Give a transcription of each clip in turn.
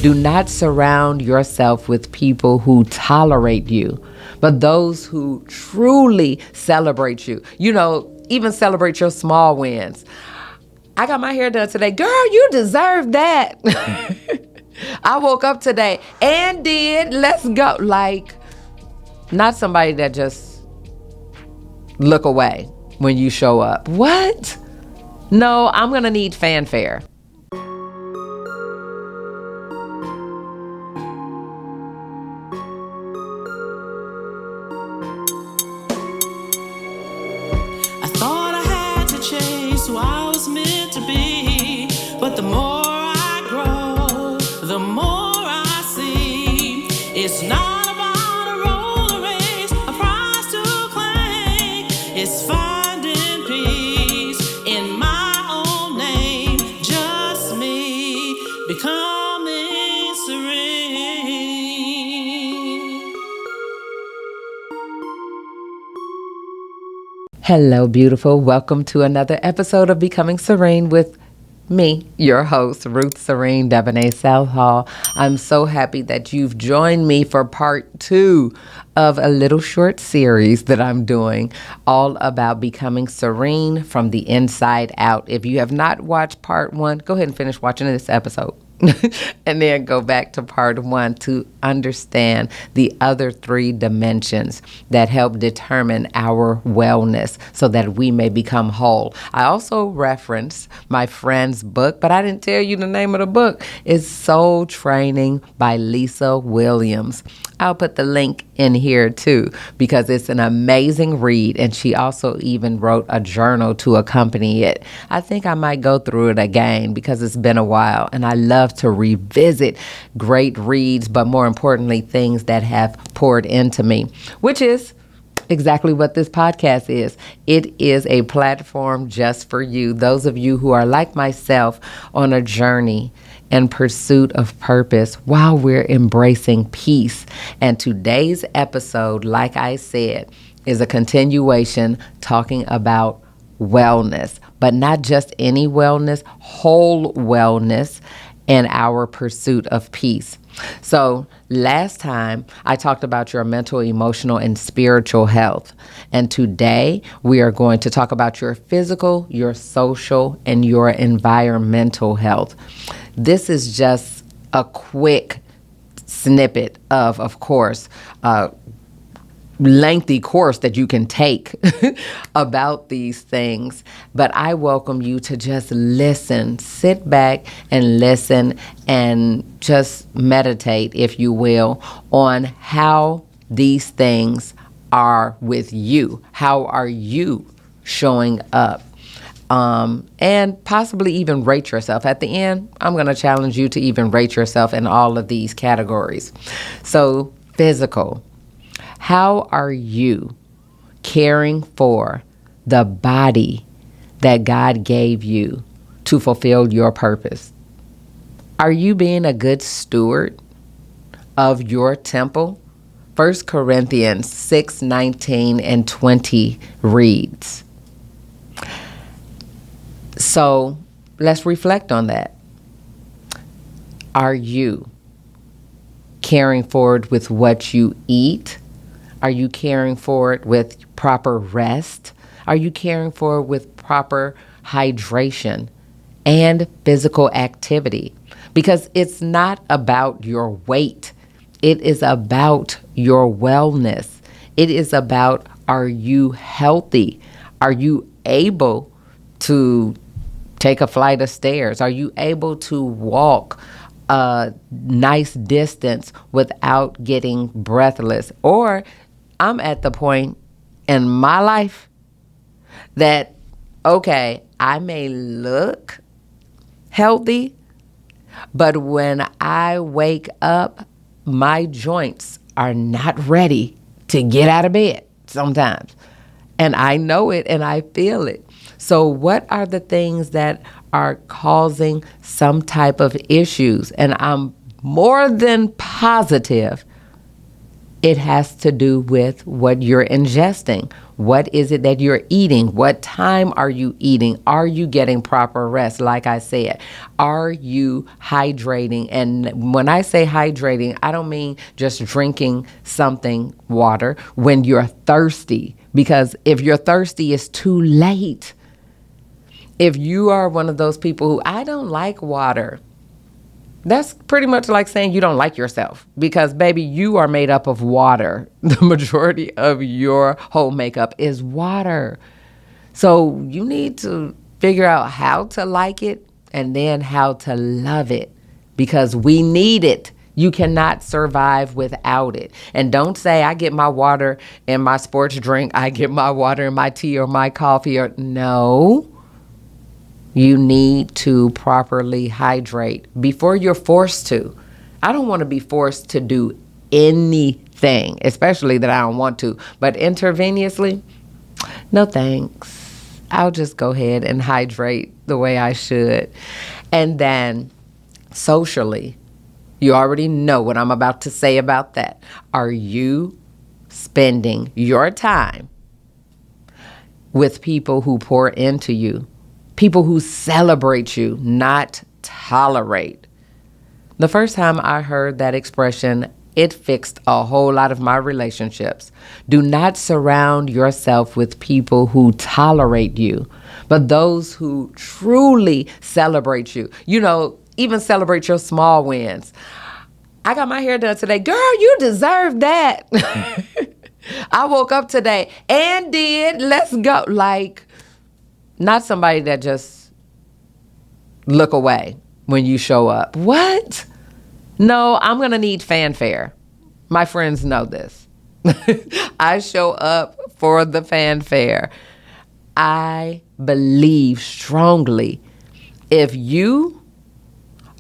Do not surround yourself with people who tolerate you, but those who truly celebrate you. Even celebrate your small wins. I got my hair done today. Girl, you deserve that. I woke up today and did. Let's go. Not somebody that just look away when you show up. What? No, I'm going to need fanfare. I thought I had to change who I was meant to be, but the more I grow, the more I see it's not about a roller race, a prize to claim. It's finding peace in my own name, just me becoming serene. Hello, beautiful. Welcome to another episode of Becoming Serene with me, your host, Ruth Serene DeBonnett-Southall. I'm so happy that you've joined me for part 2 of a little short series that I'm doing all about becoming serene from the inside out. If you have not watched part 1, go ahead and finish watching this episode. And then go back to part 1 to understand the other 3 dimensions that help determine our wellness so that we may become whole. I also referenced my friend's book, but I didn't tell you the name of the book. It's Soul Training by Lisa Williams. I'll put the link in here too because it's an amazing read, and she also even wrote a journal to accompany it. I think I might go through it again because it's been a while, and I love to revisit great reads, but more importantly, things that have poured into me, which is exactly what this podcast is. It is a platform just for you, those of you who are like myself on a journey in pursuit of purpose while we're embracing peace. And today's episode, like I said, is a continuation talking about wellness, but not just any wellness, whole wellness and our pursuit of peace. So last time I talked about your mental, emotional, and spiritual health. And today we are going to talk about your physical, your social, and your environmental health. This is just a quick snippet of course, lengthy course that you can take about these things. But I welcome you to just listen, sit back and listen and just meditate, if you will, on how these things are with you. How are you showing up? And possibly even rate yourself. At the end, I'm going to challenge you to even rate yourself in all of these categories. So, physical. How are you caring for the body that God gave you to fulfill your purpose? Are you being a good steward of your temple? 1 Corinthians 6:19 and 20 reads. So let's reflect on that. Are you caring for it with what you eat? Are you caring for it with proper rest? Are you caring for it with proper hydration and physical activity? Because it's not about your weight. It is about your wellness. It is about, are you healthy? Are you able to take a flight of stairs? Are you able to walk a nice distance without getting breathless? Or I'm at the point in my life that, okay, I may look healthy, but when I wake up, my joints are not ready to get out of bed sometimes. And I know it and I feel it. So what are the things that are causing some type of issues? And I'm more than positive it has to do with what you're ingesting, What is it that you're eating? What time are you eating? Are you getting proper rest? Like I said, are you hydrating? And when I say hydrating, I don't mean just drinking something, water, when you're thirsty. Because if you're thirsty, it's too late. If you are one of those people who, I don't like water, that's pretty much like saying you don't like yourself, because baby, you are made up of water. The majority of your whole makeup is water. So you need to figure out how to like it and then how to love it, because we need it. You cannot survive without it. And don't say, I get my water in my sports drink, I get my water in my tea or my coffee, or no. You need to properly hydrate before you're forced to. I don't want to be forced to do anything, especially that I don't want to. But intravenously, no thanks. I'll just go ahead and hydrate the way I should. And then socially, you already know what I'm about to say about that. Are you spending your time with people who pour into you? People who celebrate you, not tolerate. The first time I heard that expression, it fixed a whole lot of my relationships. Do not surround yourself with people who tolerate you, but those who truly celebrate you. You know, even celebrate your small wins. I got my hair done today. Girl, you deserve that. I woke up today and did. Let's go. Like, not somebody that just look away when you show up. What? No, I'm going to need fanfare. My friends know this. I show up for the fanfare. I believe strongly, if you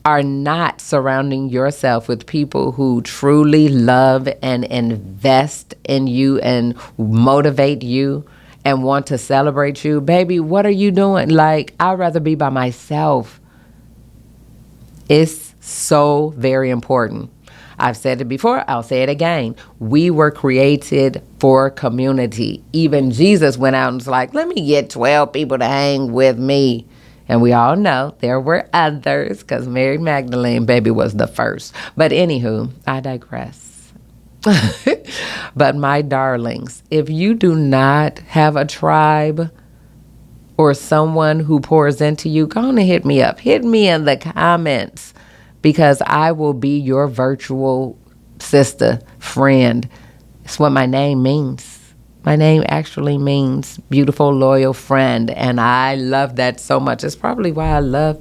are not surrounding yourself with people who truly love and invest in you and motivate you and want to celebrate you, baby, what are you doing? Like, I'd rather be by myself. It's so very important. I've said it before, I'll say it again. We were created for community. Even Jesus went out and was like, let me get 12 people to hang with me. And we all know there were others, because Mary Magdalene, baby, was the first. But anywho, I digress. But my darlings, if you do not have a tribe or someone who pours into you, go on and hit me up. Hit me in the comments, because I will be your virtual sister, friend. It's what my name means. My name actually means beautiful, loyal friend, and I love that so much. It's probably why I love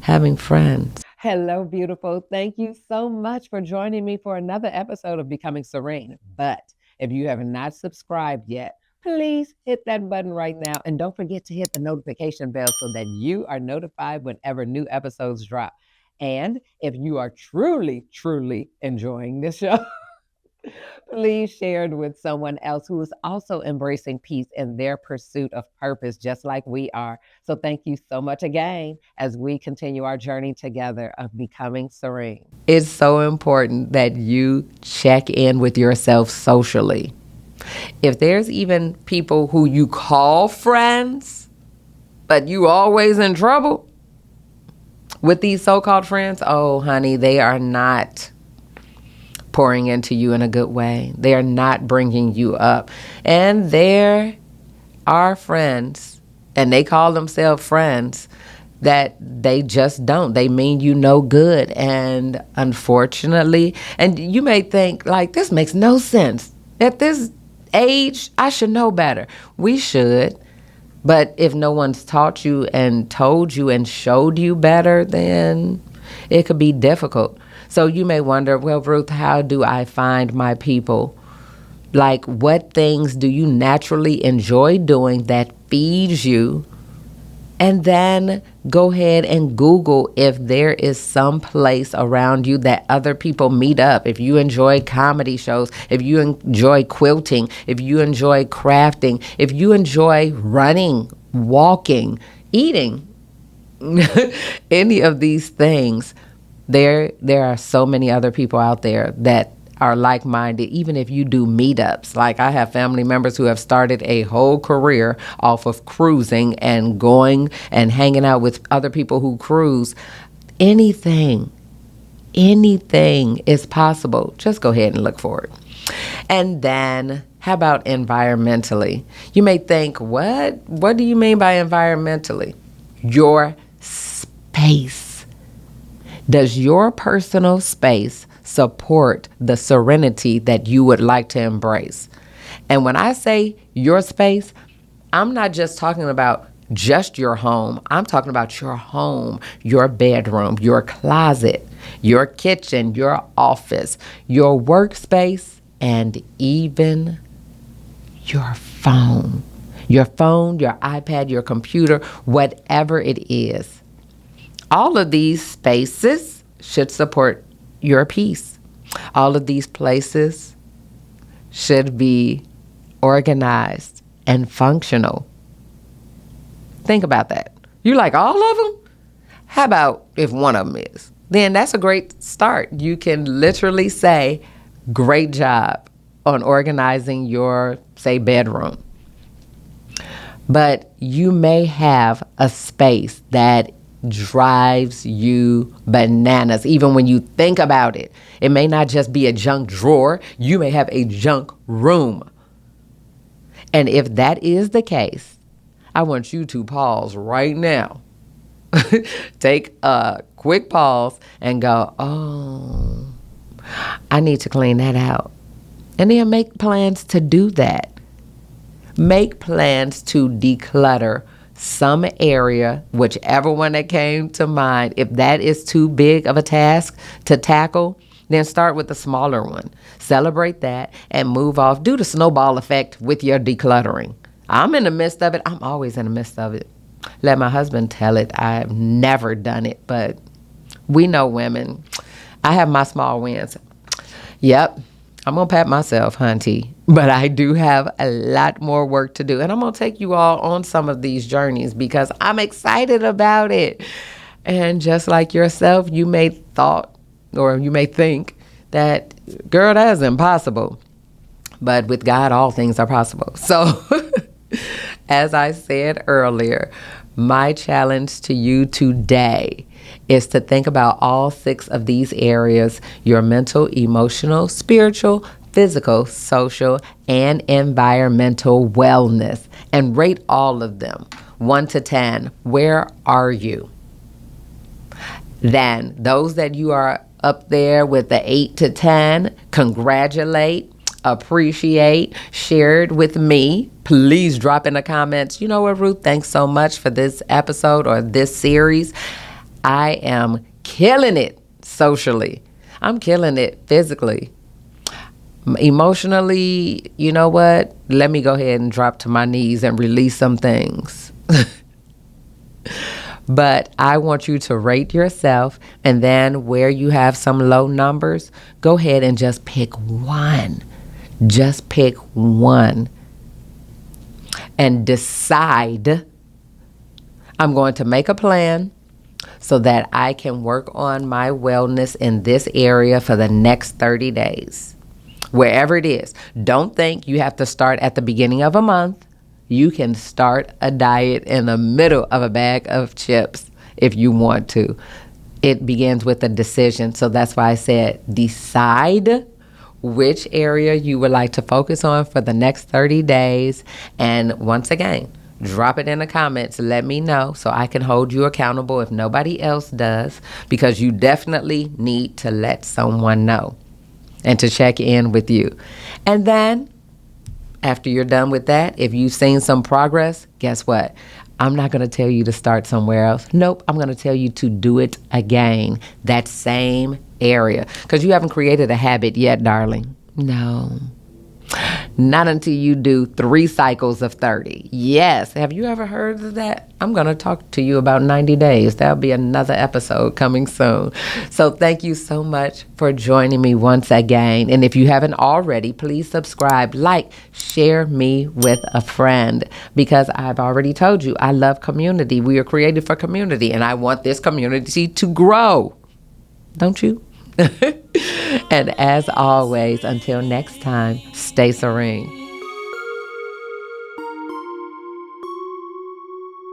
having friends. Hello, beautiful. Thank you so much for joining me for another episode of Becoming Serene. But if you have not subscribed yet, please hit that button right now. And don't forget to hit the notification bell so that you are notified whenever new episodes drop. And if you are truly, truly enjoying this show, please share it with someone else who is also embracing peace in their pursuit of purpose, just like we are. So thank you so much again as we continue our journey together of becoming serene. It's so important that you check in with yourself socially. If there's even people who you call friends, but you always in trouble with these so-called friends, oh, honey, they are not pouring into you in a good way. They are not bringing you up. And there are friends, and they call themselves friends, that they just don't. They mean you no good. And unfortunately, and you may think, like, this makes no sense. At this age, I should know better. We should. But if no one's taught you and told you and showed you better, then it could be difficult. So you may wonder, well, Ruth, how do I find my people? Like, what things do you naturally enjoy doing that feeds you? And then go ahead and Google if there is some place around you that other people meet up. If you enjoy comedy shows, if you enjoy quilting, if you enjoy crafting, if you enjoy running, walking, eating, any of these things, there are so many other people out there that are like-minded, even if you do meetups. Like I have family members who have started a whole career off of cruising and going and hanging out with other people who cruise. Anything is possible. Just go ahead and look for it. And then, how about environmentally? You may think, what do you mean by environmentally? Your space. Does your personal space support the serenity that you would like to embrace? And when I say your space, I'm not just talking about just your home. I'm talking about your home, your bedroom, your closet, your kitchen, your office, your workspace, and even your phone. Your phone, your iPad, your computer, whatever it is. All of these spaces should support your peace. All of these places should be organized and functional. Think about that. You like all of them? How about if one of them is? Then that's a great start. You can literally say, great job on organizing your, say, bedroom. But you may have a space that drives you bananas, even when you think about it. It may not just be a junk drawer. You may have a junk room. And if that is the case, I want you to pause right now. Take a quick pause and go, oh, I need to clean that out. And then make plans to do that. Make plans to declutter some area, whichever one that came to mind. If that is too big of a task to tackle, then start with the smaller one. Celebrate that and move off. Do the snowball effect with your decluttering. I'm in the midst of it. I'm always in the midst of it. Let my husband tell it. I've never done it, but we know women. I have my small wins. Yep, I'm going to pat myself, hunty. But I do have a lot more work to do. And I'm going to take you all on some of these journeys because I'm excited about it. And just like yourself, you may think that, girl, that is impossible. But with God, all things are possible. So as I said earlier, my challenge to you today is to think about all 6 of these areas: your mental, emotional, spiritual, physical, social, and environmental wellness, and rate all of them 1 to 10. Where are you? Then those that you are up there with the 8 to 10, congratulate, appreciate, share it with me. Please drop in the comments, you know what, Ruth, thanks so much for this episode or this series. I am killing it socially. I'm killing it physically. Emotionally, you know what? Let me go ahead and drop to my knees and release some things. But I want you to rate yourself, and then where you have some low numbers, go ahead and just pick one. Just pick one. And decide, I'm going to make a plan so that I can work on my wellness in this area for the next 30 days. Wherever it is. Don't think you have to start at the beginning of a month. You can start a diet in the middle of a bag of chips if you want to. It begins with a decision. So that's why I said decide which area you would like to focus on for the next 30 days. And once again, drop it in the comments. Let me know so I can hold you accountable if nobody else does, because you definitely need to let someone know and to check in with you. And then after you're done with that, if you've seen some progress, guess what? I'm not going to tell you to start somewhere else. Nope, I'm going to tell you to do it again, that same area, because you haven't created a habit yet, darling. No, not until you do 3 cycles of 30. Yes, have you ever heard of that? I'm going to talk to you about 90 days. That'll be another episode coming soon. So thank you so much for joining me once again. And if you haven't already, please subscribe, like, share me with a friend, because I've already told you I love community. We are created for community, and I want this community to grow. Don't you? And as always, until next time, stay serene.